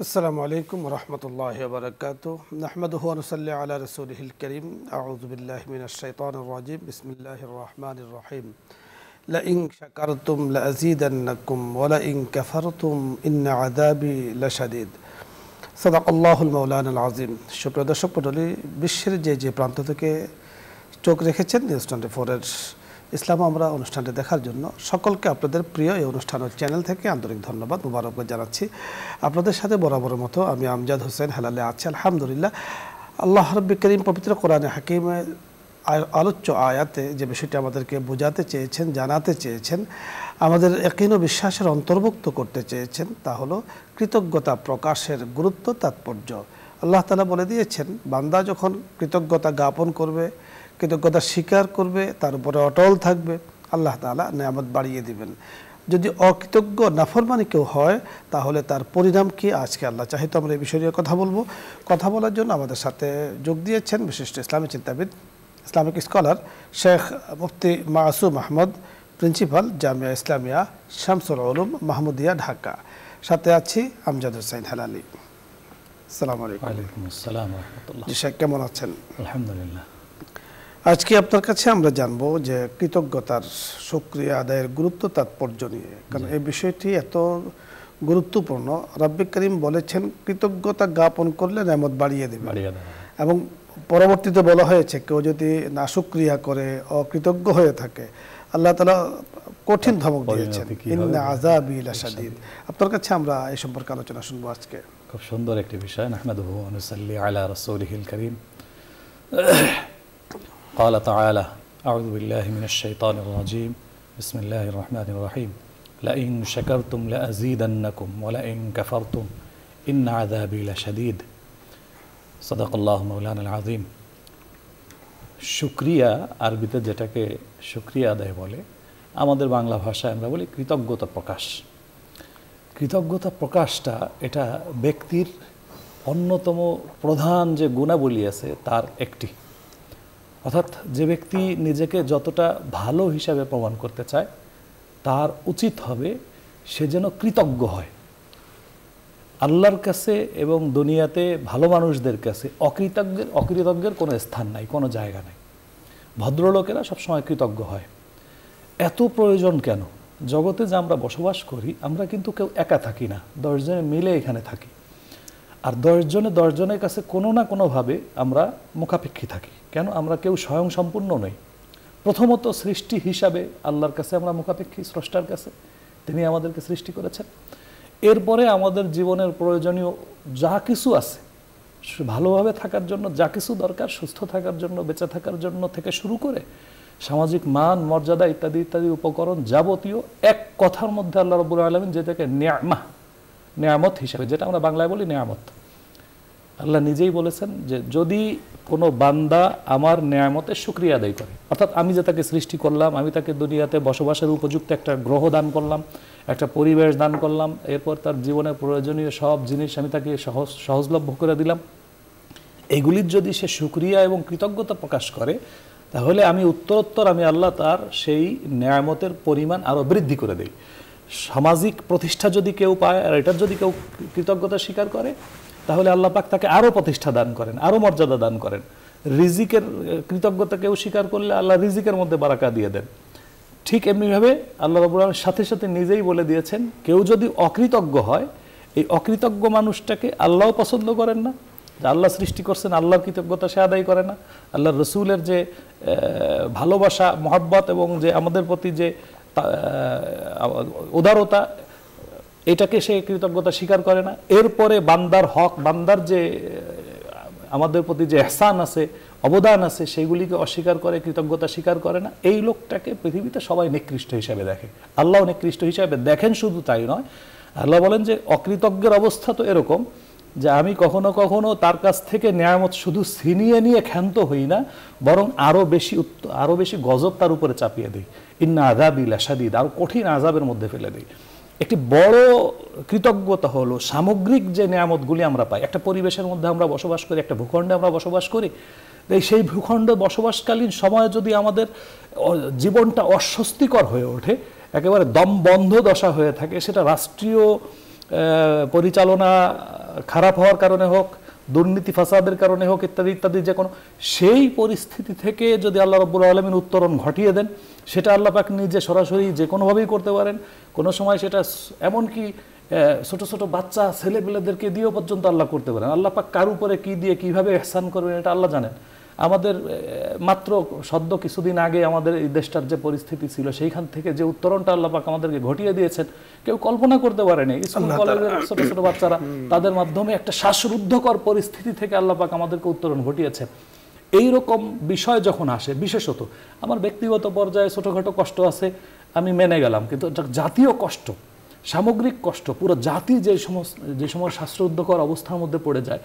আসসালামু আলাইকুম রহমতুল্লাহি ওয়া বারাকাতুহু নাহমাদুহু ওয়া নুসাল্লি আলা রাসূলিহিল কারীম আউযু বিল্লাহি মিনাশ শাইতানির রাজীম বিসমিল্লাহির রহমানির রহিম লা ইন শাকারতুম লা আযীদান্নাকুম ওয়া লা ইন কাফারতুম ইন্না আযাবি লাশাদীদ সাদাকাল্লাহুল মাওলানাল আযীম। সুপ্রিয় দর্শক মণ্ডলী, বিশ্বের যে প্রান্ত থেকে চোখ রেখেছেন নিউজ 24 এর ইসলাম আমরা অনুষ্ঠানটি দেখার জন্য সকলকে আপনাদের প্রিয় এই অনুষ্ঠানের চ্যানেল থেকে আন্তরিক ধন্যবাদ মুবারকবাদ জানাচ্ছি। আপনাদের সাথে বরাবরের মতো আমি আমজাদ হোসেন হেলালে আছি আলহামদুলিল্লাহ। আল্লাহ রাব্বুল কারীম পবিত্র কোরআনে হাকিমে আলোচ্য আয়াতে যে বিষয়টি আমাদেরকে বোঝাতে চেয়েছেন, জানাতে চেয়েছেন, আমাদের ইয়াকিন ও বিশ্বাসের অন্তর্ভুক্ত করতে চেয়েছেন, তা হলো কৃতজ্ঞতা প্রকাশের গুরুত্ব তাৎপর্য। আল্লাহ তাআলা বলে দিয়েছেন, বান্দা যখন কৃতজ্ঞতা জ্ঞাপন করবে, কৃতজ্ঞতা স্বীকার করবে, তার উপরে অটল থাকবে, আল্লাহ তাআলা নেয়ামত বাড়িয়ে দিবেন। যদি অকৃতজ্ঞ নাফরমানি কেউ হয় তাহলে তার পরিণাম কি আজকে আল্লাহ চাহিত আমরা এই বিষয় নিয়ে কথা বলবো। কথা বলার জন্য আমাদের সাথে যোগ দিয়েছেন বিশিষ্ট ইসলামী চিন্তাবিদ, ইসলামিক স্কলার শেখ মুফতি মাসুম আহমদ, প্রিন্সিপাল জামিয়া ইসলামিয়া শামসুল উলুম মাহমুদিয়া ঢাকা। সাথে আছি আমজাদ হোসেন হেলালি। আসসালামু আলাইকুম। ওয়ালাইকুম আসসালাম ওয়া রাহমাতুল্লাহ। জি শেখ, কেমন আছেন? আলহামদুলিল্লাহ। আজকে আপনার কাছে আমরা জানবো যে কৃতজ্ঞতার শুকরিয়া আদায়ের গুরুত্ব তাৎপর্য নিয়ে, কারণ এই বিষয়টি এত গুরুত্বপূর্ণ। রাব্বুল কারীম বলেছেন কৃতজ্ঞতা জ্ঞাপন করলে নেয়ামত বাড়িয়ে দেবে, এবং পরবর্তীতে বলা হয়েছে কেউ যদি নাশুকরিয়া করে, অকৃতজ্ঞ হয়ে থাকে, আল্লাহ তাআলা কঠিন ধমক দিয়েছেন, ইন্না আযাবি লাশাদীদ। আপনার কাছে আমরা এই সম্পর্কে আলোচনা শুনবো আজকে। খুব সুন্দর একটি বিষয়। নাহমাদুহু ওয়া নুসাল্লি আলা রাসূলিহিল কারীম। قال تعالى أعوذ بالله من الشيطان الرجيم بسم الله الرحمن الرحيم لئن شكرتم لأزيدنكم ولئن كفرتم إن عذابي لشديد صدق الله مولانا العظيم। শুকরিয়া আরবিতে যেটাকে শুকরিয়া আদায় বলে, আমাদের বাংলা ভাষায় আমরা বলি কৃতজ্ঞতা প্রকাশ। কৃতজ্ঞতা প্রকাশটা এটা ব্যক্তির অন্যতম প্রধান যে গুণাবলী আছে তার একটি। অর্থাৎ যে ব্যক্তি নিজেকে যতটা ভালো হিসাবে প্রমাণ করতে চায়, তার উচিত হবে সে যেন কৃতজ্ঞ হয়। আল্লাহর কাছে এবং দুনিয়াতে ভালো মানুষদের কাছে অকৃতজ্ঞের কোনো স্থান নাই, কোনো জায়গা নাই। ভদ্রলোকেরা সবসময় কৃতজ্ঞ হয়। এত প্রয়োজন কেন? জগতে যে আমরা বসবাস করি, আমরা কিন্তু কেউ একা থাকি না, 10 জনে মিলে এখানে থাকি। আর 10 জনের কাছে কোনো না কোনোভাবে আমরা মুখাপেক্ষী থাকি। কেন? আমরা কেউ স্বয়ং সম্পূর্ণ নই। প্রথমত সৃষ্টি হিসাবে আল্লাহর কাছে আমরা মুখাপেক্ষী, স্রষ্টার কাছে, তিনি আমাদেরকে সৃষ্টি করেছেন। এরপরে আমাদের জীবনের প্রয়োজনীয় যা কিছু আছে, ভালোভাবে থাকার জন্য যা কিছু দরকার, সুস্থ থাকার জন্য, বেঁচে থাকার জন্য থেকে শুরু করে সামাজিক মান মর্যাদা ইত্যাদি ইত্যাদি উপকরণ যাবতীয়, এক কথার মধ্যে আল্লাহ রাব্বুল আলামিন যেটাকে নেয়ামত হিসাবে, যেটা আমরা বাংলায় বলি নেয়ামত, আল্লাহ নিজেই বলেছেন যে যদি কোনো বান্দা আমার নেয়ামতের শুকরিয়া আদায় করে, অর্থাৎ আমি যে তাকে সৃষ্টি করলাম, আমি তাকে দুনিয়াতে বসবাসের উপযুক্ত একটা গ্রহ দান করলাম, একটা পরিবেশ দান করলাম, এরপর তার জীবনের প্রয়োজনীয় সব জিনিস আমি তাকে সহজলভ্য করে দিলাম, এগুলির যদি সে শুকরিয়া এবং কৃতজ্ঞতা প্রকাশ করে, তাহলে আমি উত্তরোত্তর আমি আল্লাহ তার সেই নেয়ামতের পরিমাণ আরও বৃদ্ধি করে দেই। সামাজিক প্রতিষ্ঠা যদি কেউ পায় আর এটার যদি কেউ কৃতজ্ঞতা স্বীকার করে, তাহলে আল্লাহ পাক তাকে আরও প্রতিষ্ঠা দান করেন, আরও মর্যাদা দান করেন। রিজিকের কৃতজ্ঞতা কেউ স্বীকার করলে আল্লাহ রিজিকের মধ্যে বারাকা দিয়ে দেন। ঠিক এমনিভাবে আল্লাহ রাব্বুল আলামিন সাথে সাথে নিজেই বলে দিয়েছেন, কেউ যদি অকৃতজ্ঞ হয়, এই অকৃতজ্ঞ মানুষটাকে আল্লাহও পছন্দ করেন না। যে আল্লাহ সৃষ্টি করছেন, আল্লাহর কৃতজ্ঞতা সে আদায় করে না, আল্লাহর রসুলের যে ভালোবাসা মহব্বত এবং যে আমাদের প্রতি যে উদারতা, এটাকে সে কৃতজ্ঞতা স্বীকার করে না। এরপরে বান্দার হক, বান্দার যে আমাদের প্রতি যে ইহসান আছে, অবদান আছে, সেগুলিকে অস্বীকার করে, কৃতজ্ঞতা স্বীকার করে না। এই লোকটাকে পৃথিবীতে সবাই নিকৃষ্ট হিসাবে দেখে, আল্লাহ নিকৃষ্ট হিসাবে দেখেন। শুধু তাই নয়, আল্লাহ বলেন যে অকৃতজ্ঞের অবস্থা তো এরকম যে আমি কখনো কখনো তার কাছ থেকে নেয়ামত শুধু ছিনিয়ে নিয়ে ক্ষান্ত হই না, বরং আরও বেশি গজব তার উপরে চাপিয়ে দিই। ইন্না আযাবি লাশাদীদ, আরও কঠিন আযাবের মধ্যে ফেলে দিই। একটি বড় কৃতজ্ঞতা হলো সামগ্রিক যে নেয়ামতগুলি আমরা পাই। একটা পরিবেশের মধ্যে আমরা বসবাস করি, একটা ভূখণ্ডে আমরা বসবাস করি, সেই ভূখণ্ডে বসবাসকালীন সময়ে যদি আমাদের জীবনটা অস্বস্তিকর হয়ে ওঠে, একেবারে দম বন্ধ দশা হয়ে থাকে, সেটা রাষ্ট্রীয় পরিচালনা খারাপ হওয়ার কারণে হোক, দুর্নীতি ফাসাদের কারণে হোক, ইত্যাদি ইত্যাদি, যে কোনো সেই পরিস্থিতি থেকে যদি আল্লাহ রাব্বুল আলামিন উত্তরণ ঘটিয়ে দেন, সেটা আল্লাহ পাক নিজে সরাসরি যে কোনোভাবেই করতে পারেন। কোনো সময় সেটা এমনকি ছোট ছোট বাচ্চা ছেলেপেলেদেরকে দিয়েও পর্যন্ত আল্লাহ করতে পারেন। আল্লাহ পাক কার উপরে কী দিয়ে কীভাবে ইহসান করবেন এটা আল্লাহ জানেন। আমাদের মাত্র সদ্য কিছুদিন আগে আমাদের এই দেশটার যে পরিস্থিতি ছিল, সেইখান থেকে যে উত্তরণটা আল্লাহ পাক আমাদেরকে ঘটিয়ে দিয়েছেন, কেউ কল্পনা করতে পারেনি। স্কুল কলেজের ছোট ছোট বাচ্চারা, তাদের মাধ্যমে একটা শ্বাসরুদ্ধকর পরিস্থিতি থেকে আল্লাহ পাক আমাদেরকে উত্তরণ ঘটিয়েছেন। এইরকম বিষয় যখন আসে, বিশেষত আমার ব্যক্তিগত পর্যায়ে ছোটোখাটো কষ্ট আছে, আমি মেনে গেলাম, কিন্তু জাতীয় কষ্ট, সামগ্রিক কষ্ট, পুরো জাতি যে সময় শ্বাসরুদ্ধকর অবস্থার মধ্যে পড়ে যায়,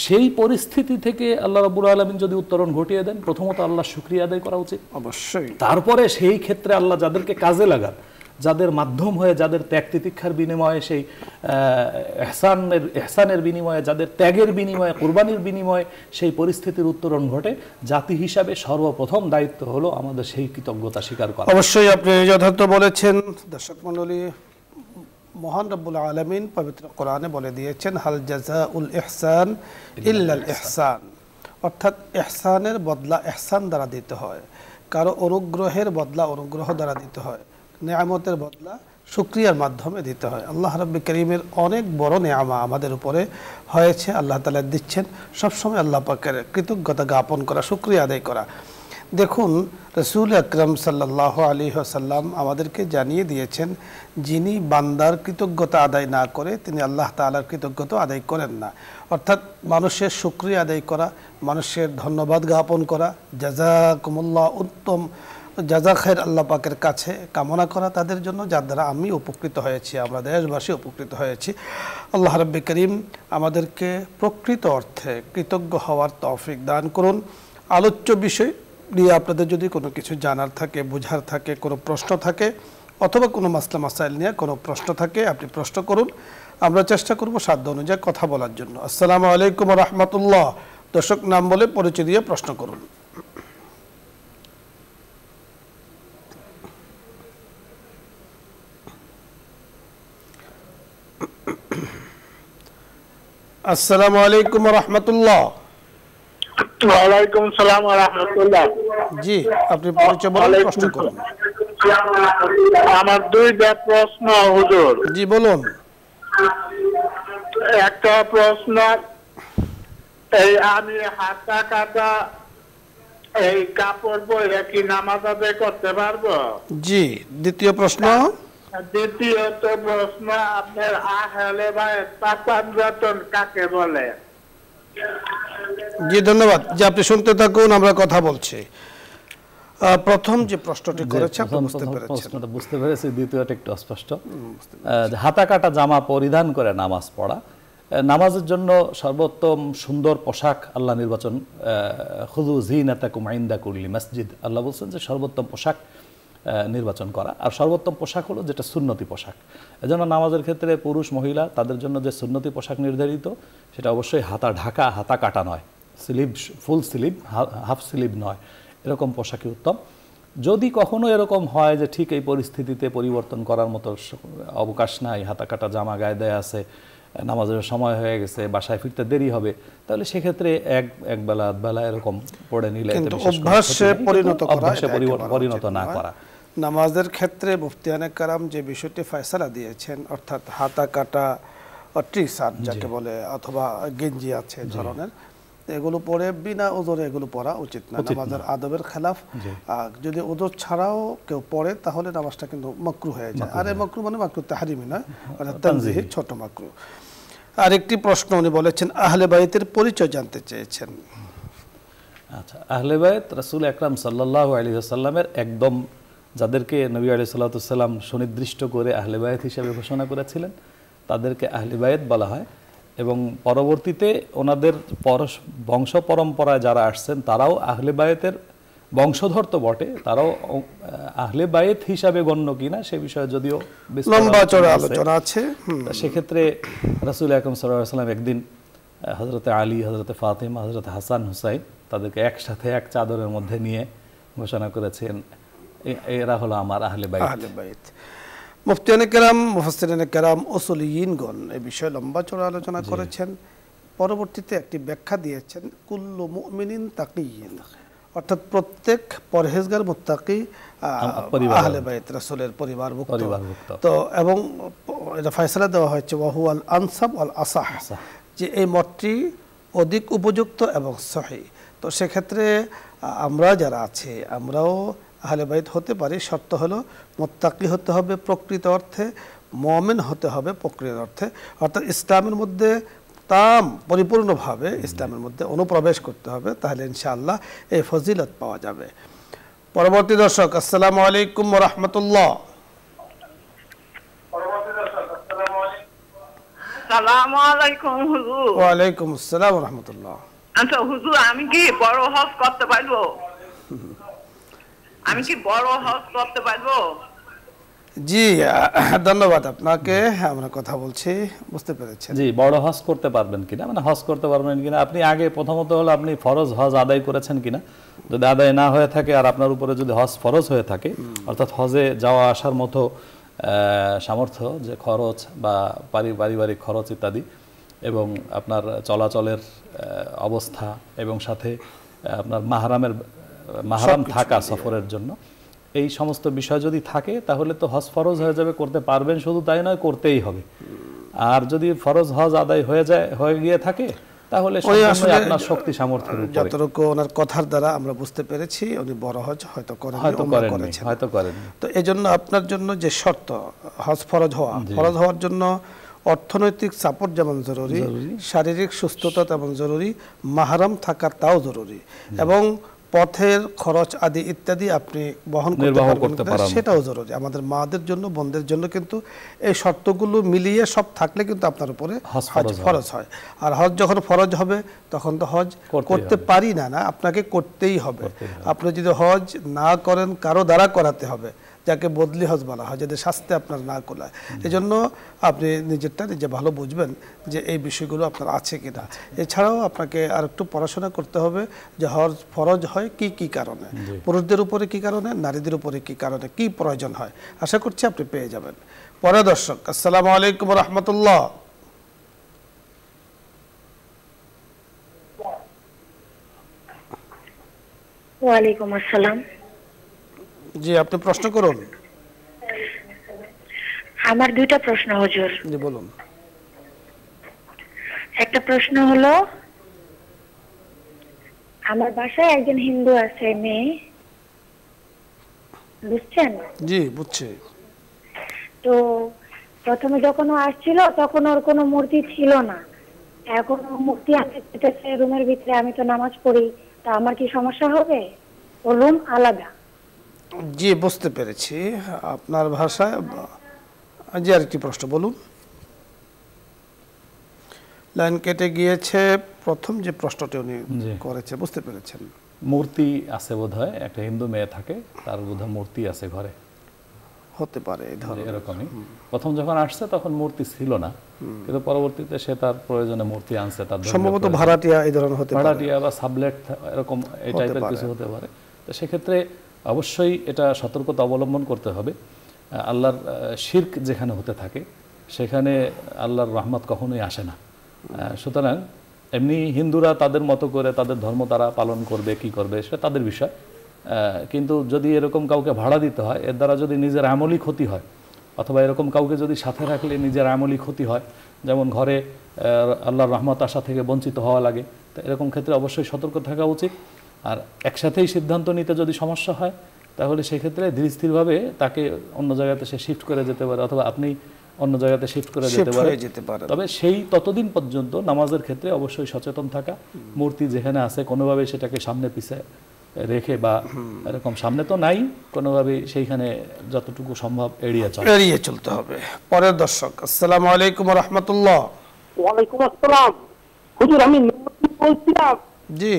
সেই পরিস্থিতি থেকে আল্লাহ রাব্বুল আলামিন যদি উত্তরণ ঘটিয়ে দেন, প্রথমত আল্লাহ শুকরিয়া আদায় করা উচিত অবশ্যই। তারপরে সেই ক্ষেত্রে আল্লাহ যাদেরকে কাজে লাগান, যাদের মাধ্যম হয়ে, যাদের ত্যাগ তিতিক্ষার বিনিময়ে, সেই এহসানের বিনিময়ে, যাদের ত্যাগের বিনিময়ে, কুরবানির বিনিময়ে সেই পরিস্থিতির উত্তরণ ঘটে, জাতি হিসাবে সর্বপ্রথম দায়িত্ব হলো আমাদের সেই কৃতজ্ঞতা স্বীকার করা। অবশ্যই আপনি যথার্থ বলেছেন। দর্শক মণ্ডলী, মহান রব্বুল আলামিন পবিত্র কোরআনে বলে দিয়েছেন, হাল জাযাউল ইহসান ইল্লাল ইহসান, অর্থাৎ ইহসানের বদলা ইহসান দ্বারা দিতে হয়, কারো অনুগ্রহের বদলা অনুগ্রহ দ্বারা দিতে হয়, নেয়ামতের বদলা শুকরিয়ার মাধ্যমে দিতে হয়। আল্লাহ রাব্বুল কারীমের অনেক বড় নেয়ামা আমাদের উপরে হয়েছে, আল্লাহ তাআলা দিচ্ছেন। সবসময় আল্লাহ পাকের কৃতজ্ঞতা জ্ঞাপন করা, শুকরিয়া আদায় করা। দেখুন, রাসূল আকরাম সাল্লাল্লাহু আলাইহি ওয়াসাল্লাম আমাদেরকে জানিয়ে দিয়েছেন, যিনি বান্দার কৃতজ্ঞতা আদায় না করে, তিনি আল্লাহ তাআলার কৃতজ্ঞতা আদায় করেন না। অর্থাৎ মানুষের শুকরিয়া আদায় করা, মানুষের ধন্যবাদ জ্ঞাপন করা, জাযাকুমুল্লাহ, উত্তম জাযা খায়ের আল্লাহ পাকের কাছে কামনা করা তাদের জন্য, যার দ্বারা আমি উপকৃত হয়েছি, আমরা দেশবাসী উপকৃত হয়েছি। আল্লাহ রাব্বুল কারীম আমাদেরকে প্রকৃত অর্থে কৃতজ্ঞ হওয়ার তৌফিক দান করুন। আলোচ্য বিষয় নিয়ে আপনাদের যদি কোনো কিছু জানার থাকে, বোঝার থাকে, কোনো প্রশ্ন থাকে, অথবা কোনো মাসলা মাসাইল নিয়ে কোনো প্রশ্ন থাকে, আপনি প্রশ্ন করুন, আমরা চেষ্টা করব সাধ্য অনুযায়ী কথা বলার জন্য। আসসালামু আলাইকুম ওয়া রাহমাতুল্লাহ। দর্শক নাম বলে পরিচয় দিয়ে প্রশ্ন করুন। আসসালামু আলাইকুম ওয়া রাহমাতুল্লাহ। ওয়ালাইকুম সালাম ওয়া রাহমাতুল্লাহ। জি, আপনি পরিচয় বলুন, প্রশ্ন করুন। আমার দুইটা প্রশ্ন হুজুর। জি বলুন। একটা প্রশ্ন, এই আমি হাতা কাটা এই কাপড় পরে কি নামাজ আদায় করতে পারবো? জি। দ্বিতীয় প্রশ্ন। দ্বিতীয়ত প্রশ্ন, আপনার আহলে বাইত পাঁচ বেতন কাকে বলে? জি ধন্যবাদ। যে আপনি শুনতে থাকুন, আমরা কথা বলছি। প্রথম যে প্রশ্নটি করেছে আপনি বুঝতে পেরেছেন? প্রশ্নটা বুঝতে পেরেছি, দ্বিতীয়টা একটু অস্পষ্ট। হাতা কাটা জামা পরিধান করে নামাজ পড়া, নামাজের জন্য সর্বোত্তম সুন্দর পোশাক আল্লাহ নির্বাচন, খুযু যিনাতাকুম ইনদা কুল্লি মসজিদ, আল্লাহ বলছেন যে সর্বোত্তম পোশাক নির্বাচন করা। আর সর্বোত্তম পোশাক হলো যেটা সুন্নতি পোশাক। এজন্য নামাজের ক্ষেত্রে পুরুষ মহিলা তাদের জন্য যে সুন্নতি পোশাক নির্ধারিত, সেটা অবশ্যই হাতা ঢাকা, হাতা কাটা নয়, sleeve, full sleeve, half sleeve নয়, এরকম পোশাকই উত্তম। যদি কখনো এরকম হয় যে ঠিক এই পরিস্থিতিতে পরিবর্তন করার মতো অবকাশ নাই, হাতা কাটা জামা গায়ে দেয়া আছে, নামাজের সময় হয়ে গেছে, বাসায় ফিরতে দেরি হবে, তাহলে সেক্ষেত্রে এক বেলা আধ বেলা এরকম পড়ে নিলে অভ্যাসে পরিণত না করা। নামাজের ক্ষেত্রে মুফতিয়ানে কারাম যে বিষয়টি ফয়সালা দিয়েছেন, অর্থাৎ হাতা কাটা টি শার্ট যাকে বলে, অথবা গেঞ্জি আছে ধরনের, এগুলো পরে বিনা ওজরে এগুলো পরা উচিত না, নামাজের আদবের খেলাফ। যদি ওজর ছাড়াও কেউ পড়ে তাহলে নামাজটা কিন্তু মাকরুহ হয়ে যায়। আর এই মাকরুহ মানে মাকরুহ তাহরিমি না, মানে তানজিহি, ছোট মাকরুহ। আরেকটি প্রশ্ন উনি বলেছেন, আহলে বাইতের পরিচয় জানতে চেয়েছেন। আচ্ছা, আহলে বাইত রাসূল আকরাম সাল্লাল্লাহু আলাইহি ওয়াসাল্লামের একদম, যাদেরকে নবী আলাইহিস সালাতু ওয়াস সালাম সুনির্দিষ্ট করে আহলে বাইত হিসেবে ঘোষণা করেছিলেন, তাদেরকে আহলে বাইত বলা হয়। এবং পরবর্তীতে ওনাদের বংশ পরম্পরায় যারা আসছেন তারাও আহলে বায়েতের বংশধর তো বটে, তারাও আহলে বায়েত হিসাবে গণ্য কিনা সে বিষয়ে যদিও লম্বা চড়া আলোচনা আছে। সেক্ষেত্রে রাসূল আকরাম সাল্লাল্লাহু আলাইহি ওয়াসাল্লাম একদিন হযরতে আলী, হযরতে ফাতিমা, হযরতে হাসান হুসাইন তাদেরকে একসাথে এক চাদরের মধ্যে নিয়ে ঘোষণা করেছেন, এরা হলো আমার আহলে বাইত। মুফতিয়ানে কেরাম, মুফাসসিরিনে কেরাম, উসুলিয়িনগণ এই বিষয়ে লম্বা চড়া আলোচনা করেছেন। পরবর্তীতে একটি ব্যাখ্যা দিয়েছেন, কুল্লু মুমিনিন তাকিয়িন, অর্থাৎ প্রত্যেক পরহেজগার মুত্তাকি আহলে বাইত রাসূলের পরিবারভুক্ত। তো এবং এটা ফয়সালা দেওয়া হয়েছে ওয়াহুয়াল আনসাব ওয়াল আসাহ, যে এই মতটি অধিক উপযুক্ত এবং সহিহ। তো সেক্ষেত্রে আমরা যারা আছে আমরাও আহলে বাইত হতে পারি, শর্ত হলো মুত্তাকি হতে হবে প্রকৃত অর্থে, মুমিন হতে হবে প্রকৃত অর্থে, অর্থাৎ ইসলামের মধ্যে পরিপূর্ণভাবে ইসলামের মধ্যে অনুপ্রবেশ করতে হবে, তাহলে ইনশাআল্লাহ এই ফজিলত পাওয়া যাবে। পরবর্তী দর্শক, আসসালামু আলাইকুম ওয়া রাহমাতুল্লাহ। আসসালামু আলাইকুম হুজুর। ওয়া আলাইকুম আসসালাম ওয়া রাহমাতুল্লাহ। আচ্ছা হুজুর, আমি কি বড় হজ করতে পারবো? আমি কি বড় হজ করতে পারবো? জি ধন্যবাদ আপনাকে, আমরা কথা বলছি, বুঝতে পেরেছেন। জি, বড় হজ করতে পারবেন কিনা, মানে হজ করতে পারবেন কিনা, আপনি আগে প্রথমত হলো আপনি ফরজ হজ আদায় করেছেন কিনা। যদি আদায় না হয়ে থাকে আর আপনার উপরে যদি হজ ফরজ হয়ে থাকে, অর্থাৎ হজে যাওয়া আসার মতো সামর্থ্য, যে খরচ বা পারিবারিক খরচ ইত্যাদি, এবং আপনার চলাচলের অবস্থা, এবং সাথে আপনার মাহরাম থাকা সফরের জন্য, এই সমস্ত বিষয় যদি থাকে তাহলে তো হজ ফরজ হয়ে যাবে, করতে পারবেন, শুধু তাই নয় করতেই হবে। আর যদি ফরজ হজ আদায় হয়ে গিয়ে থাকে তাহলে আপনার শক্তি সামর্থ্যের উপরে, যতটুকু ওনার কথার দ্বারা আমরা বুঝতে পেরেছি উনি বড় হজ হয়তো করেন। তো এজন্য আপনার জন্য যে শর্ত হজ ফরজ হওয়ার জন্য অর্থনৈতিক সাপোর্ট যেমন জরুরি, শারীরিক সুস্থতা তেমন জরুরি, মাহরাম থাকা তাও জরুরি, এবং পথের খরচ আদি ইত্যাদি আপনি বহন করতে পারবেন সেটাও জরুরি। আমাদের মাদের জন্য, বোনদের জন্য কিন্তু এই শর্তগুলো মিলিয়ে সব থাকলে কিন্তু আপনার উপরে হজ ফরজ হয়। আর হজ যখন ফরজ হবে তখন তো হজ করতে পারি না, আপনাকে করতেই হবে। আপনি যদি হজ না করেন কারো দ্বারা করাতে হবে, যাকে বদলি হজ বলা হয়, যাদের স্বাস্থ্যে আপনার না কোলায়। এই জন্য আপনি নিজেরটা নিজে ভালো বুঝবেন যে এই বিষয়গুলো আপনার আছে কিনা। এছাড়াও আপনাকে আর একটু পড়াশোনা করতে হবে যে হজ ফরজ হয় কি কি কারণে, পুরুষদের উপরে কি কারণে, নারীদের উপরে কি কারণে, কি প্রয়োজন হয়। আশা করছি আপনি পেয়ে যাবেন। পরে দর্শক, আসসালামু আলাইকুম ওয়া রাহমাতুল্লাহ। ওয়া আলাইকুম আসসালাম। জি, আপনি প্রশ্ন করুন। আমার দুইটা প্রশ্ন হুজুর। জি বলুন। একটা প্রশ্ন হলো, আমার বাসায় একজন হিন্দু আছে মেয়ে, বুঝছেন? জি বুঝছি। তো প্রথমে যখন ও আসছিল তখন ওর কোনো মূর্তি ছিল না, এখন মূর্তি আছে রুমের ভিতরে, আমি তো নামাজ পড়ি, তা আমার কি সমস্যা হবে? ওর রুম আলাদা। জি বুঝতে পেরেছি আপনার ভাষায়। জি আরেকটি প্রশ্ন বলুন। লাইন কেটে গিয়েছে। প্রথম যে প্রশ্নটি উনি করেছে বুঝতে পেরেছেন। মূর্তি আছে বোধহয়, একটা হিন্দু মেয়ে থাকে, তার বোধহয় মূর্তি আছে ঘরে, হতে পারে এরকমই। প্রথম যখন আসছে তখন মূর্তি ছিল না, কিন্তু পরবর্তীতে সে তার প্রয়োজনে মূর্তি আনছে। তার সম্ভবত ভাড়াটিয়া এই ধরনের হতে পারে, ভাড়াটিয়া বা সাবলেট এরকম এই টাইপের কিছু হতে পারে। তো সেক্ষেত্রে অবশ্যই এটা সতর্কতা অবলম্বন করতে হবে। আল্লাহর শিরক যেখানে হতে থাকে সেখানে আল্লাহর রহমত কখনোই আসে না। সুতরাং এমনি হিন্দুরা তাদের মতো করে তাদের ধর্ম তারা পালন করবে, কি করবে সেটা তাদের বিষয়। কিন্তু যদি এরকম কাউকে ভাড়া দিতে হয়, এর দ্বারা যদি নিজের আমলি ক্ষতি হয়, অথবা এরকম কাউকে যদি সাথে রাখলে নিজের আমলি ক্ষতি হয়, যেমন ঘরে আল্লাহর রহমত আসা থেকে বঞ্চিত হওয়া লাগে, তো এরকম ক্ষেত্রে অবশ্যই সতর্ক থাকা উচিত। আর একসাথেই সিদ্ধান্ত নিতে যদি সমস্যা হয় তাহলে সেক্ষেত্রে ধীরে স্থিরভাবে তাকে অন্য জায়গাতে সে শিফট করে যেতে পারে, অথবা আপনি অন্য জায়গাতে শিফট করে যেতে পারে। তবে সেই ততদিন পর্যন্ত নামাজের ক্ষেত্রে অবশ্যই সচেতন থাকা। মূর্তি যেখানে আছে কোনোভাবে সেটাকে সামনে পিছে রেখে, বা এরকম সামনে তো নাই, কোনোভাবে সেইখানে যতটুকু সম্ভব এড়িয়ে চলতে হবে। পরের দর্শক, আসসালামু আলাইকুম ওয়া রাহমাতুল্লাহ। ওয়া আলাইকুম আসসালাম। হুজুর আমি বলছিলাম। জি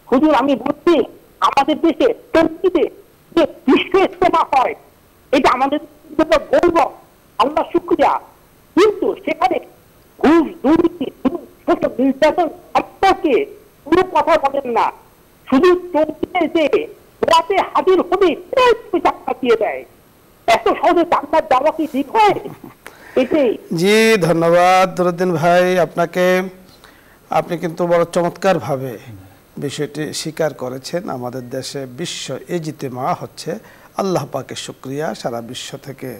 হুজুর আমি বলছি, আমাদের দেশে টঙ্গীতে যে বিশ্ব ইজতেমা হয়, এটা আমাদের জন্য গৌরব, আল্লাহ শুকরিয়া। কিন্তু সেখানে ঘুষ, দুর্নীতি, নির্যাতন সম্পর্কে কোনো কথা বলেন না। শুধু টঙ্গীতে যে রাতে হাজির হবে টাকা দিয়ে দেয়। এত সহজে জান্নাত যাওয়া কি ঠিক হয়? এটাই। জি ধন্যবাদ নুরুদ্দিন ভাই আপনাকে। আপনি কিন্তু বড় চমৎকারভাবে বিষয়টি স্বীকার করেছেন। আমাদের দেশে বিশ্ব ইজতিমা হচ্ছে, আল্লাহ পাকের শুকরিয়া, সারা বিশ্ব থেকে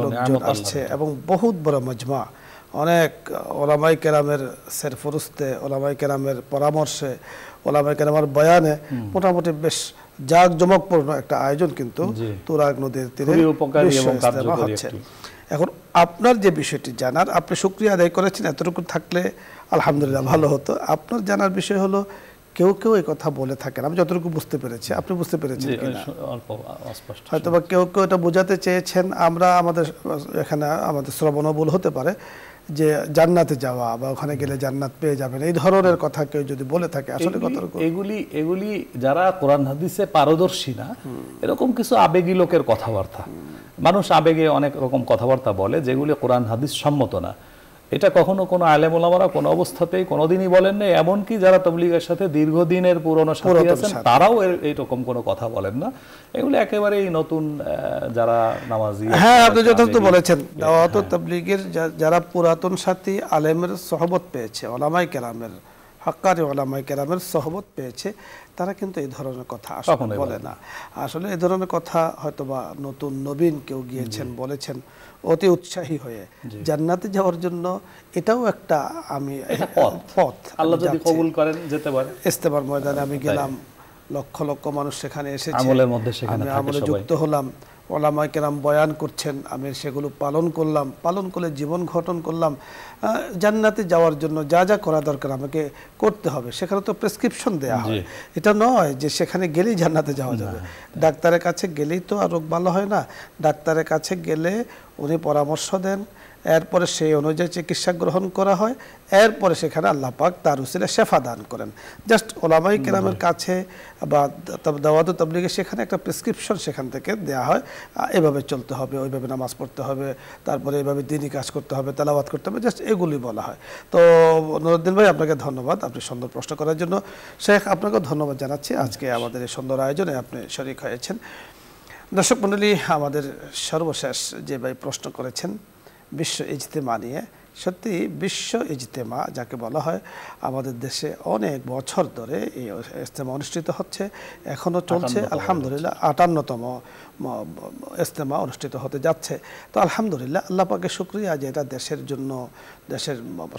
লোকজন আসছে এবং বহুত বড় মজমা, অনেক ওলামাই কেরামের সেরফরুস্তে, ওলামাই কেরামের পরামর্শে, ওলামাই কেরামের বয়ানে মোটামুটি বেশ জাঁকজমকপূর্ণ একটা আয়োজন কিন্তু তুরাগ নদীর তীরে হচ্ছে। এখন আপনার যে বিষয়টি জানার, আপনি শুকরিয়া আদায় করেছেন, এতটুকু থাকলে আলহামদুলিল্লাহ ভালো হতো। আপনার জানার বিষয় হলো কেউ কেউ এই কথা বলে থাকেন, আমি যতটুকু বুঝতে পেরেছি, আপনি বুঝতে পেরেছেন কিনা হয়তো বা কেউ কেউ এটা বোঝাতে চেয়েছেন, আমরা আমাদের এখানে আমাদের শ্রবণবুল হতে পারে যে জান্নাতে যাওয়া বা ওখানে গেলে জান্নাত পেয়ে যাবেন, এই ধরনের কথা কেউ যদি বলে থাকে, আসলে এগুলি যারা কোরআন হাদিসে পারদর্শী না, এরকম কিছু আবেগী লোকের কথাবার্তা। মানুষ আবেগে অনেক রকম কথাবার্তা বলে যেগুলি কোরআন হাদিস সম্মত না। এটা কখনো কোনো আলেম ওলামারা কোনো অবস্থাতেই কোনোদিনই বলেন না, এমনকি যারা তাবলীগের সাথে দীর্ঘদিনের পুরনো সাথী আছেন তারাও এইরকম কোনো কথা বলেন না। এগুলো একেবারেই নতুন যারা নামাজি। হ্যাঁ, আপনি যথার্থ বলেছেন। দাওয়াত ও তাবলীগের যারা পুরাতন সাথী আলেমের সহবত পেয়েছে, ওলামাই কেরামের, হাক্কানি ওলামাই কেরামের সহবত পেয়েছে, তারা কিন্তু এই ধরনের কথা আসলে বলে না। আসলে এই ধরনের কথা হয়তোবা নতুন নবীন কেউ গিয়েছেন বলেছেন অতি উৎসাহী হয়ে জান্নাতে যাওয়ার জন্য। এটাও একটা আমি পথ, আল্লাহ যদি কবুল করেন যেতে পারে। ইস্তেমার ময়দানে আমি গেলাম, লক্ষ লক্ষ মানুষ সেখানে এসেছে, আমলের মধ্যে সেখানে আমি আমলে যুক্ত হলাম, ওলামায়ে কেরাম বয়ান করছেন, আমি সেগুলো পালন করলাম, পালন করে জীবন গঠন করলাম। জান্নাতে যাওয়ার জন্য যা যা করা দরকার আমাকে করতে হবে, সেখানে তো প্রেসক্রিপশন দেওয়া হয়। এটা নয় যে সেখানে গেলেই জান্নাতে যাওয়া যাবে। ডাক্তারের কাছে গেলেই তো আর রোগ ভালো হয় না। ডাক্তারের কাছে গেলে উনি পরামর্শ দেন, এরপরে সেই অনুযায়ী চিকিৎসা গ্রহণ করা হয়, এরপরে সেখানে আল্লাহ পাক তার উসিলায় শেফা দান করেন। জাস্ট ওলামাই কেরামের কাছে বা দাওয়াত ও তাবলীগে সেখানে একটা প্রেসক্রিপশন সেখান থেকে দেওয়া হয়, এভাবে চলতে হবে, ওইভাবে নামাজ পড়তে হবে, তারপরে এভাবে দিনই কাজ করতে হবে, তেলাওয়াত করতে হবে, জাস্ট এগুলি বলা হয়। তো নুরুদ্দিন ভাই আপনাকে ধন্যবাদ আপনি সুন্দর প্রশ্ন করার জন্য। শেখ আপনাকেও ধন্যবাদ জানাচ্ছি, আজকে আমাদের এই সুন্দর আয়োজনে আপনি শরীক হয়েছেন। দর্শক মণ্ডলী, আমাদের সর্বশেষ যে ভাই প্রশ্ন করেছেন বিশ্ব ইজতেমা নিয়ে, সত্যি বিশ্ব ইজতেমা যাকে বলা হয়, আমাদের দেশে অনেক বছর ধরে এই ইজতেমা অনুষ্ঠিত হচ্ছে, এখনও চলছে। আলহামদুলিল্লাহ 58তম ইজতেমা অনুষ্ঠিত হতে যাচ্ছে। তো আলহামদুলিল্লাহ, আল্লাহ পাকের শুকরিয়া যে এটা দেশের জন্য, দেশের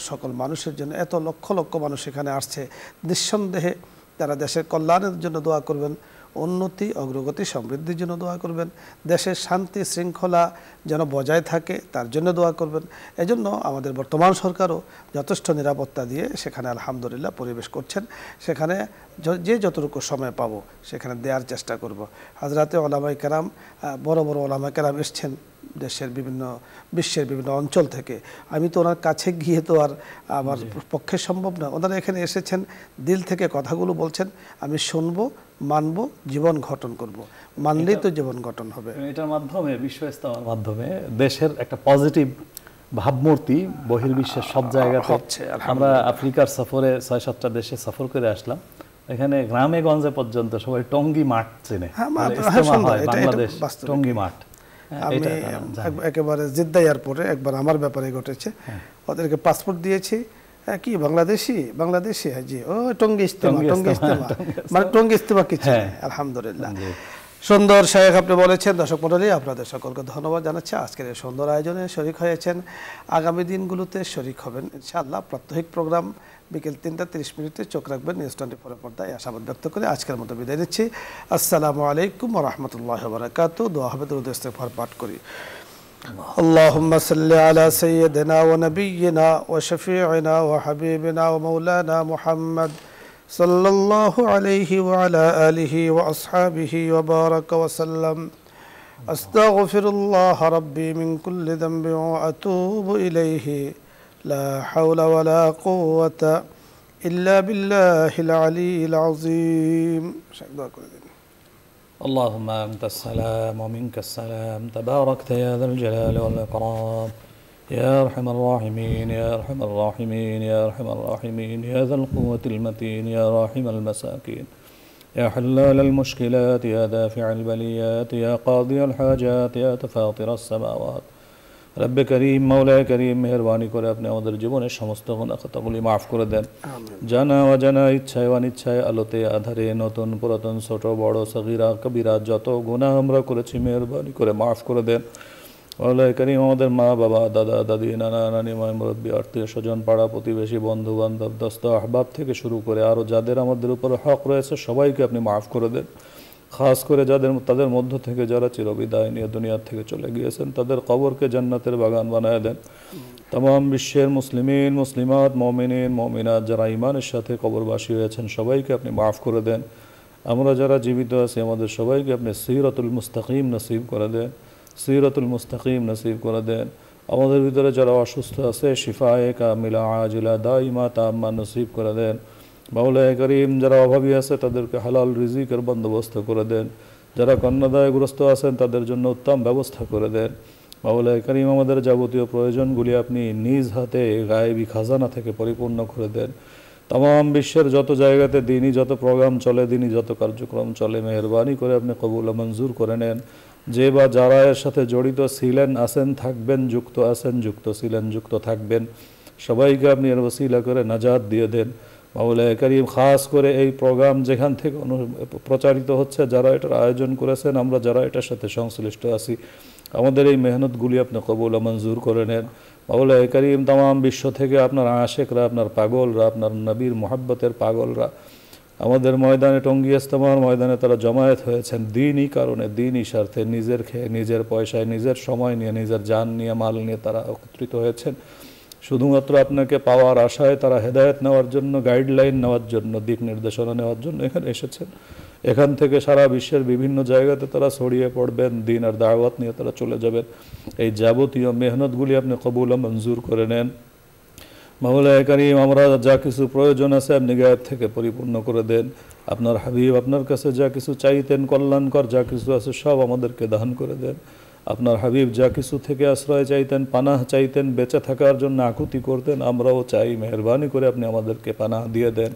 সকল মানুষের জন্য এত লক্ষ লক্ষ মানুষ এখানে আসছে। নিঃসন্দেহে তারা দেশের কল্যাণের জন্য দোয়া করবেন, উন্নতি, অগ্রগতি, সমৃদ্ধির জন্য দোয়া করবেন, দেশের শান্তি শৃঙ্খলা যেন বজায় থাকে তার জন্য দোয়া করবেন। এজন্য আমাদের বর্তমান সরকারও যথেষ্ট নিরাপত্তা দিয়ে সেখানে আলহামদুলিল্লাহ পরিবেশ করছেন। সেখানে যে যতটুকু সময় পাবো সেখানে দেওয়ার চেষ্টা করব। হাজরাতে ওলামাই কেরাম, বড় বড় ওলামাই কেরাম এসছেন দেশের বিভিন্ন, বিশ্বের বিভিন্ন অঞ্চল থেকে। আমি তো ওনার কাছে গিয়ে তো আর আমার পক্ষে সম্ভব না। ওনারা এখানে এসেছেন, দিল থেকে কথাগুলো বলছেন, আমি শুনবো, মানবো, জীবন গঠন করব। মানলেই তো জীবন গঠন হবে। এটার মাধ্যমে, বিশ্ব ইজতেমার মাধ্যমে দেশের একটা পজিটিভ ভাবমূর্তি বহির্বিশ্বের সব জায়গাতে হচ্ছে। আমরা আফ্রিকার সফরে 6-7টা দেশে সফর করে আসলাম, এখানে গ্রামে গঞ্জে পর্যন্ত সবাই টঙ্গী মাঠ চেনে। বাংলাদেশ টঙ্গী মাঠ। আমি একেবারে জিদ্দা এয়ারপোর্টে একবার আমার ব্যাপারে ঘটেছে, ওদেরকে পাসপোর্ট দিয়েছি, কি বাংলাদেশি? বাংলাদেশি, হ্যাঁ জি, ও টঙ্গী ইজতেমা, টঙ্গী ইজতেমা, মানে টঙ্গী ইজতেমা কিছু। আলহামদুলিল্লাহ, সুন্দর শেখ আপনি বলেছেন। দর্শক মণ্ডলী, আপনাদের সকলকে ধন্যবাদ জানাচ্ছি আজকের এই সুন্দর আয়োজনে শরীক হয়েছেন। আগামী দিনগুলোতে শরীক হবেন ইনশাআল্লাহ। প্রাত্যহিক প্রোগ্রাম বিকেল 3:30 চোখ রাখবেন নিউজ 24 পর্দায়। আশাবাদ ব্যক্ত করে আজকের মতো বিদায় নিচ্ছি। আসসালামু আলাইকুম ওয়া রাহমাতুল্লাহি ওয়া বারাকাতুহু। দোয়া হবে, দরুদ ইস্তিগফার পাঠ করি। اللهم صل على سيدنا ونبينا وشفيعنا وحبيبنا ومولانا محمد صلى الله عليه وعلى آله وأصحابه وبارك وسلم. أستغفر الله ربي من كل ذنب وأتوب إليه. لا حول ولا قوة إلا بالله العلي العظيم. اللهم أنت السلام ومنك السلام، تباركت يا ذا الجلال والإكرام، يا أرحم الراحمين يا أرحم الراحمين يا أرحم الراحمين، يا ذا القوة المتين، يا راحم المساكين. يا حلال المشكلات يا دافع البليات يا قاضي الحاجات يا تفاطر السماوات রব্বে করিম মাওলায়ে করিম মেহেরবানি করে আপনি আমাদের জীবনের সমস্ত গুনাহ খাতাগুলি মাফ করে দেন। জানা অজানা ইচ্ছায় অনিচ্ছায় আলোতে আধারে নতুন পুরাতন ছোট বড় সগীরা কবিরা যত গুনাহ আমরা করেছি মেহেরবানি করে মাফ করে দেন। মাওলায়ে করিম আমাদের মা বাবা দাদা দাদি নানা নানি মুরব্বী আত্মীয় স্বজন পাড়া প্রতিবেশী বন্ধু বান্ধব দোস্ত আহবাব থেকে শুরু করে আরও যাদের আমাদের উপর হক রয়েছে সবাইকে আপনি মাফ করে দেন। খাস করে তাদের মধ্য থেকে যারা চিরবিদায় নিয়ে দুনিয়া থেকে চলে গিয়েছেন তাদের কবরকে জান্নাতের বাগান বানায় দেন। तमाम বিশ্বের মুসলিমিন মুসলিমাত মুমিনিন মুমিনাত যারা ঈমানের সাথে কবরবাসী হয়েছেন সবাইকে আপনি মাফ করে দেন। আমরা যারা জীবিত আছি আমাদের সবাইকে আপনি সিরাতুল মুস্তাকিম নসিব করে দেন, সিরাতুল মুস্তাকিম নসিব করে দেন। আমাদের ভিতরে যারা অসুস্থ আছে শিফায়ে কামিলা আজিলা দাইমা তাম্মা নসিব করে দেন। মাওলায়ে করিম যারা অভাবী আছে তাদেরকে হালাল রিজিকের বন্দোবস্ত করে দেন। যারা কন্যাদায়গ্রস্ত আছেন তাদের জন্য উত্তম ব্যবস্থা করে দেন। মাওলায়ে করিম আমাদের যাবতীয় প্রয়োজনগুলি আপনি নিজ হাতে গায়েবী খাজানা থেকে পরিপূর্ণ করে দেন। तमाम বিশ্বের যত জায়গাতে দিনই যত প্রোগ্রাম চলে দিনই যত কার্যক্রম চলে মেহেরবানি করে আপনি কবুল ও মঞ্জুর করে নেন। যে বা যারা এর সাথে জড়িত ছিলেন আছেন থাকবেন যুক্ত আছেন যুক্ত ছিলেন যুক্ত থাকবেন সবাইকে আপনি এর ওসিলা করে নাজাত দিয়ে দেন। মাওলায়ে করিম খাস করে এই প্রোগ্রাম যেখান থেকে প্রচারিত হচ্ছে যারা এটার আয়োজন করেছেন আমরা যারা এটার সাথে সংশ্লিষ্ট আছি আমাদের এই মেহনতগুলি আপনি কবুল ও মঞ্জুর করে নেন। মাওলায়ে করিম तमाम বিশ্ব থেকে আপনার আশিকরা আপনার পাগলরা আপনার নবীর মুহাব্বতের পাগলরা আমাদের ময়দানে টঙ্গী ইজতেমার ময়দানে তারা জমায়েত হয়েছেন দ্বীনি কারণে দ্বীনি স্বার্থে নিজের খেয়ে নিজের পয়সায় নিজের সময় নিয়ে নিজের জান নিয়ে মাল নিয়ে তারা একত্রিত হয়েছেন শুধুমাত্র আপনাকে পাওয়ার আশায় তারা হেদায়েত নেওয়ার জন্য গাইডলাইন নেওয়ার জন্য দিক নির্দেশনা নেওয়ার জন্য এখানে এসেছেন। এখান থেকে সারা বিশ্বের বিভিন্ন জায়গাতে তারা ছড়িয়ে পড়বেন দিন আর দাওয়াত নিয়ে তারা চলে যাবেন। এই যাবতীয় মেহনতগুলি আপনি কবুল ও মঞ্জুর করে নেন। মাওলায়ে করিম আমরা যা কিছু প্রয়োজন আছে আপনি গায়েব থেকে পরিপূর্ণ করে দেন। আপনার হাবিব আপনার কাছে যা কিছু চাইতেন কল্যাণকর যা কিছু আছে সব আমাদেরকে দান করে দেন। আপনার হাবিব যা কিছু থেকে আশ্রয় চাইতেন পানাহ চাইতেন বেঁচে থাকার জন্য আকুতি করতেন আমরাও চাই মেহেরবানি করে আপনি আমাদেরকে পানাহ দিয়ে দেন।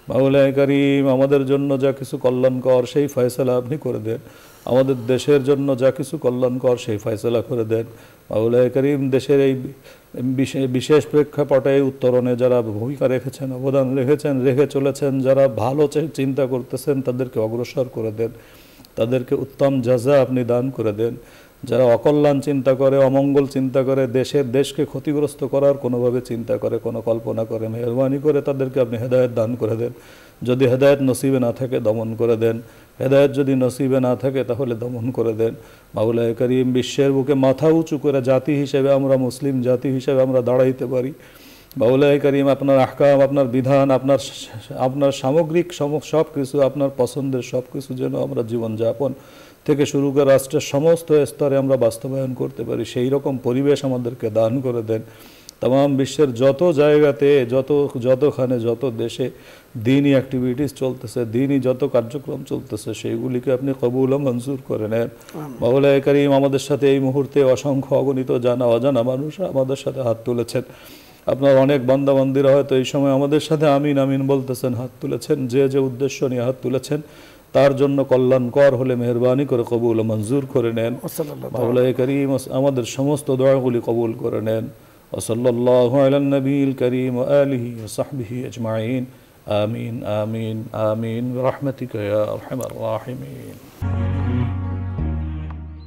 মাওলায়ে করিম আমাদের জন্য যা কিছু কল্যাণকর সেই ফয়সালা আপনি করে দেন। আমাদের দেশের জন্য যা কিছু কল্যাণকর সেই ফয়সালা করে দেন। মাওলায়ে করিম দেশের এই বিশেষ প্রেক্ষাপটে উত্তরণে যারা ভূমিকা রেখেছেন অবদান রেখেছেন রেখে চলেছেন যারা ভালো চিন্তা করতেছেন তাদেরকে অগ্রসর করে দেন তাদেরকে উত্তম জাযা আপনি দান করে দেন। যারা অকল্যাণ চিন্তা করে অমঙ্গল চিন্তা করে দেশকে ক্ষতিগ্রস্ত করার কোনোভাবে চিন্তা করে কোনো কল্পনা করে মেহেরবানি করে তাদেরকে আপনি হেদায়েত দান করে দেন। যদি হেদায়েত নসিবে না থাকে দমন করে দেন, হেদায়েত যদি নসিবে না থাকে তাহলে দমন করে দেন। মাওলায়ে করিম বিশ্বের বুকে মাথা উঁচু করে জাতি হিসেবে আমরা মুসলিম জাতি হিসেবে আমরা দাঁড়াইতে পারি। মাওলায়ে করিম আপনার আহকাম আপনার বিধান আপনার সামগ্রিক সব কিছু আপনার পছন্দের সব কিছু যেন আমরা জীবনযাপন থেকে শুরু করে রাষ্ট্রের সমস্ত স্তরে আমরা বাস্তবায়ন করতে পারি সেই রকম পরিবেশ আমাদেরকে দান করে দেন। तमाम বিশ্বের যত জায়গাতে যতখানে যত দেশে দ্বীনি অ্যাক্টিভিটিস চলতেছে দ্বীনি যত কার্যক্রম চলতেছে সেইগুলিকে আপনি কবুল ও মঞ্জুর করে নেন। মাওলায়ে করিম আমাদের সাথে এই মুহূর্তে অসংখ্য অগণিত জানা অজানা মানুষ আমাদের সাথে হাত তুলেছেন। আপনার অনেক বান্দা বান্দিরা হয়তো এই সময় আমাদের সাথে আমিন আমিন বলতেছেন হাত তুলেছেন যে উদ্দেশ্য নিয়ে হাত তুলেছেন তার জন্য কল্যাণকর হলে মেহেরবানি করে কবুল ও মঞ্জুর করে নেন। মাওলায়ে করিম আমাদের সমস্ত দোয়াগুলি কবুল করে নেন। ওয়াসাল্লাল্লাহু আলান নবিয়িল করিম ওয়া আলিহি ওয়া সাহবিহি আজমাইন আমিন আমিন আমিন বিরহমাতিকা ইয়া আরহামার রাহিমিন।